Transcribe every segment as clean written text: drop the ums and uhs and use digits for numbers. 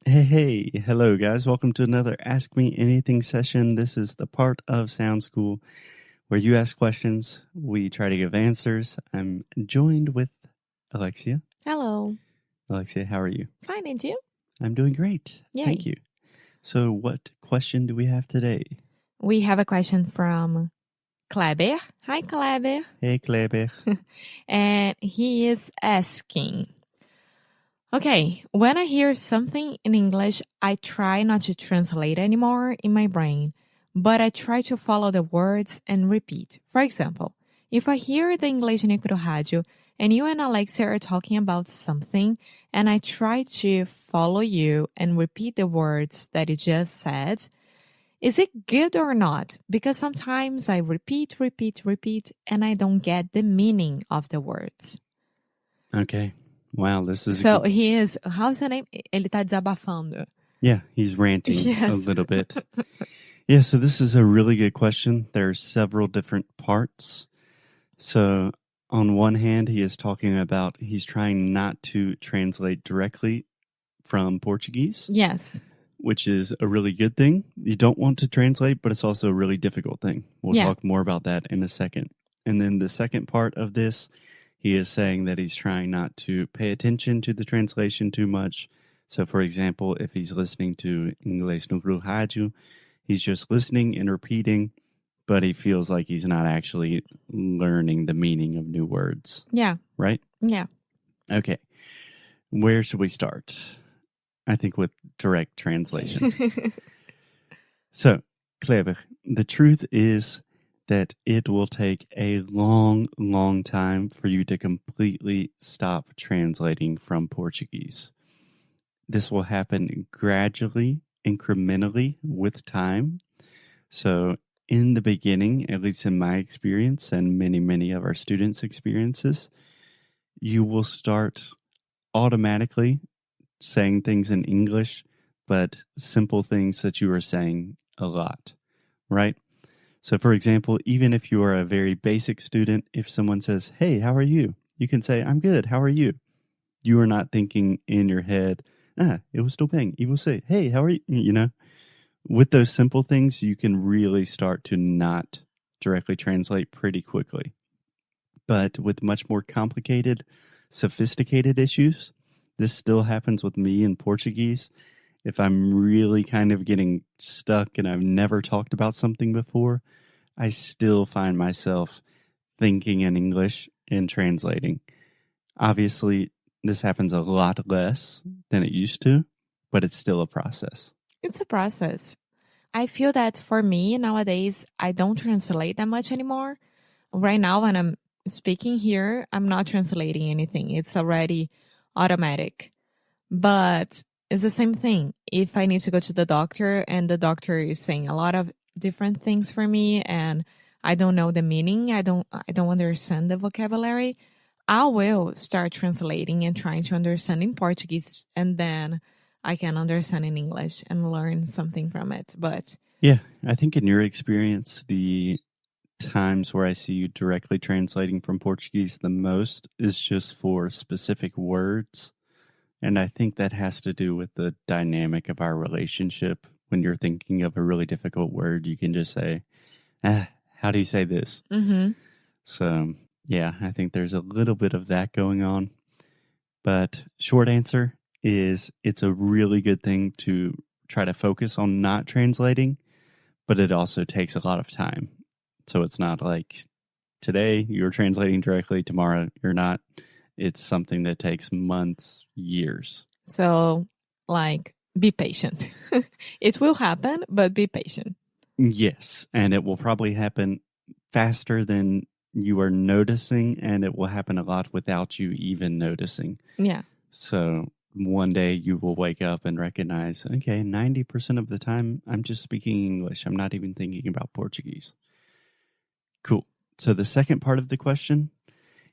Hey, hello guys. Welcome to another Ask Me Anything session. This is the part of Sound School where you ask questions, we try to give answers. I'm joined with Alexia. Hello. Alexia, how are you? Fine, and you? I'm doing great. Yay. Thank you. So what question do we have today? We have a question from Kleber. Hi, Kleber. Hey, Kleber. And he is asking, okay, when I hear something in English, I try not to translate anymore in my brain, but I try to follow the words and repeat. For example, if I hear the Inglês no Rádio and you and Alexia are talking about something, and I try to follow you and repeat the words that you just said, is it good or not? Because sometimes I repeat, and I don't get the meaning of the words. Okay. Wow, this is... So he is... How's the name? Ele tá desabafando. Yeah, he's ranting Yes. a little bit. Yeah, so this is a really good question. There are several different parts. So on one hand, he is talking about he's trying not to translate directly from Portuguese. Yes. Which is a really good thing. You don't want to translate, but it's also a really difficult thing. We'll talk more about that in a second. And then the second part of this, he is saying that he's trying not to pay attention to the translation too much. So, for example, if he's listening to Inglês no Rádio, he's just listening and repeating, but he feels like he's not actually learning the meaning of new words. Yeah. Right? Yeah. Okay. Where should we start? I think with direct translation. So, Kleber, the truth is that it will take a long, long time for you to completely stop translating from Portuguese. This will happen gradually, incrementally with time. So in the beginning, at least in my experience and many, many of our students' experiences, you will start automatically saying things in English, but simple things that you are saying a lot, right? So for example, even if you are a very basic student, if someone says, hey, how are you? You can say, I'm good. How are you? You are not thinking in your head, eu estou bem. You will say, hey, how are you? You know, with those simple things, you can really start to not directly translate pretty quickly. But with much more complicated, sophisticated issues, this still happens with me in Portuguese. If I'm really kind of getting stuck and I've never talked about something before, I still find myself thinking in English and translating. Obviously, this happens a lot less than it used to, but it's still a process. It's a process. I feel that for me nowadays, I don't translate that much anymore. Right now, when I'm speaking here, I'm not translating anything. It's already automatic. But it's the same thing. If I need to go to the doctor and the doctor is saying a lot of different things for me and I don't know the meaning, I don't understand the vocabulary, I will start translating and trying to understand in Portuguese, and then I can understand in English and learn something from it. But yeah, I think in your experience, the times where I see you directly translating from Portuguese the most is just for specific words. And I think that has to do with the dynamic of our relationship. When you're thinking of a really difficult word, you can just say, how do you say this? Mm-hmm. So, yeah, I think there's a little bit of that going on. But short answer is it's a really good thing to try to focus on not translating, but it also takes a lot of time. So it's not like today you're translating directly, tomorrow you're not. It's something that takes months, years. So, like, be patient. It will happen, but be patient. Yes, and it will probably happen faster than you are noticing, and it will happen a lot without you even noticing. Yeah. So one day you will wake up and recognize, okay, 90% of the time I'm just speaking English. I'm not even thinking about Portuguese. Cool. So the second part of the question,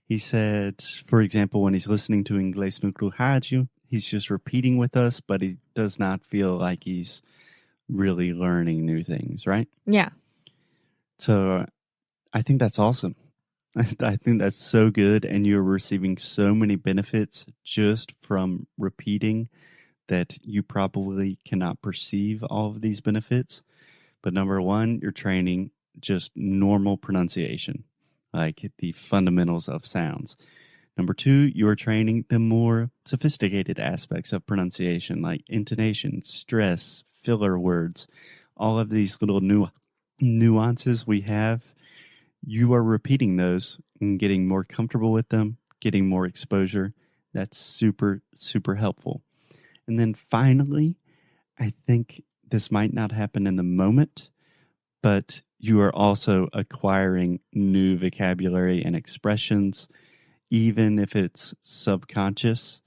he said, for example, when he's listening to Inglês no Rádio, he's just repeating with us, but he does not feel like he's really learning new things, right? Yeah. So I think that's awesome. I think that's so good, and you're receiving so many benefits just from repeating that you probably cannot perceive all of these benefits. But number one, you're training just normal pronunciation, like the fundamentals of sounds. Number two, you're training the more sophisticated aspects of pronunciation, like intonation, stress, filler words, all of these little nuances we have. You are repeating those and getting more comfortable with them, getting more exposure. That's super, super helpful. And then finally, I think this might not happen in the moment, but you are also acquiring new vocabulary and expressions, even if it's subconscious.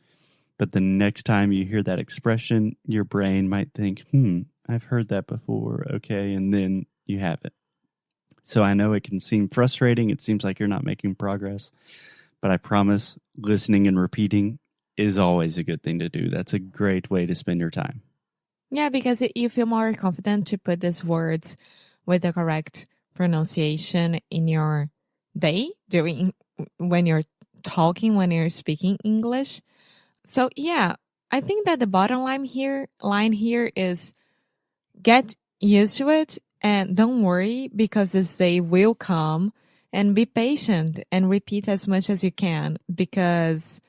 But the next time you hear that expression, your brain might think, I've heard that before. Okay. And then you have it. So I know it can seem frustrating. It seems like you're not making progress, but I promise listening and repeating is always a good thing to do. That's a great way to spend your time. Yeah, because you feel more confident to put these words with the correct pronunciation in your day when you're talking, when you're speaking English. So yeah, I think that the bottom line here is get used to it and don't worry, because this day will come, and be patient and repeat as much as you can, because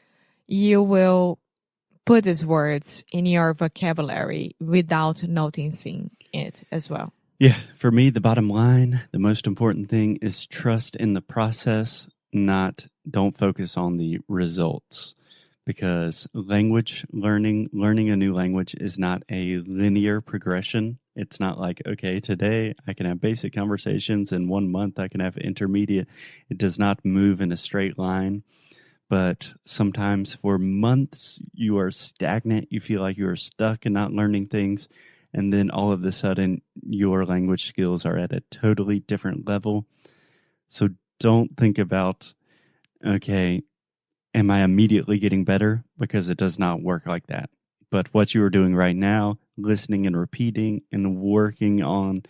you will put these words in your vocabulary without noticing it as well. Yeah, for me, the bottom line, the most important thing is trust in the process, don't focus on the results. Because language learning a new language is not a linear progression. It's not like, okay, today I can have basic conversations, and 1 month I can have intermediate. It does not move in a straight line. But sometimes for months you are stagnant. You feel like you are stuck and not learning things. And then all of a sudden your language skills are at a totally different level. So don't think about, okay, am I immediately getting better? Because it does not work like that. But what you are doing right now, listening and repeating and working on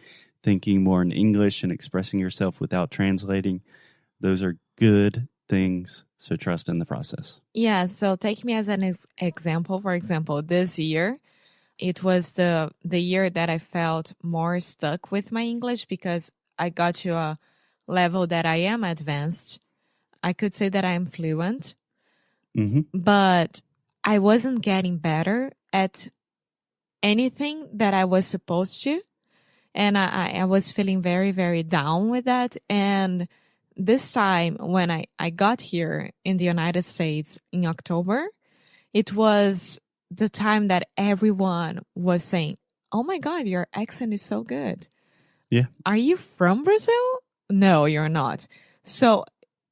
thinking more in English and expressing yourself without translating, those are good things. So trust in the process. Yeah, so take me as an example. For example, this year, it was the year that I felt more stuck with my English, because I got to a level that I am advanced. I could say that I am fluent. But I wasn't getting better at anything that I was supposed to. And I was feeling very, very down with that. And this time when I got here in the United States in October, it was the time that everyone was saying, oh my God, your accent is so good. Yeah. Are you from Brazil? No, you're not. So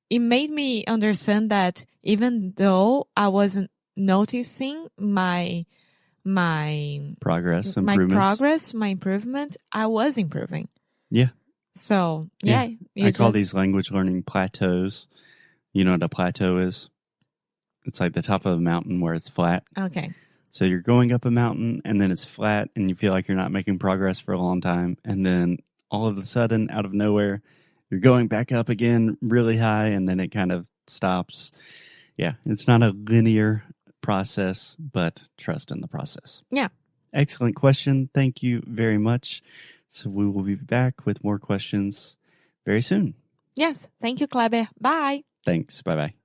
it made me understand that even though I wasn't noticing my progress, my improvement, I was improving. Yeah. So yeah. I call these language learning plateaus. You know what a plateau is? It's like the top of a mountain where it's flat. Okay. So you're going up a mountain and then it's flat and you feel like you're not making progress for a long time. And then all of a sudden, out of nowhere, you're going back up again really high, and then it kind of stops. Yeah, it's not a linear process, but trust in the process. Yeah. Excellent question. Thank you very much. So we will be back with more questions very soon. Yes. Thank you, Kleber. Bye. Thanks. Bye-bye.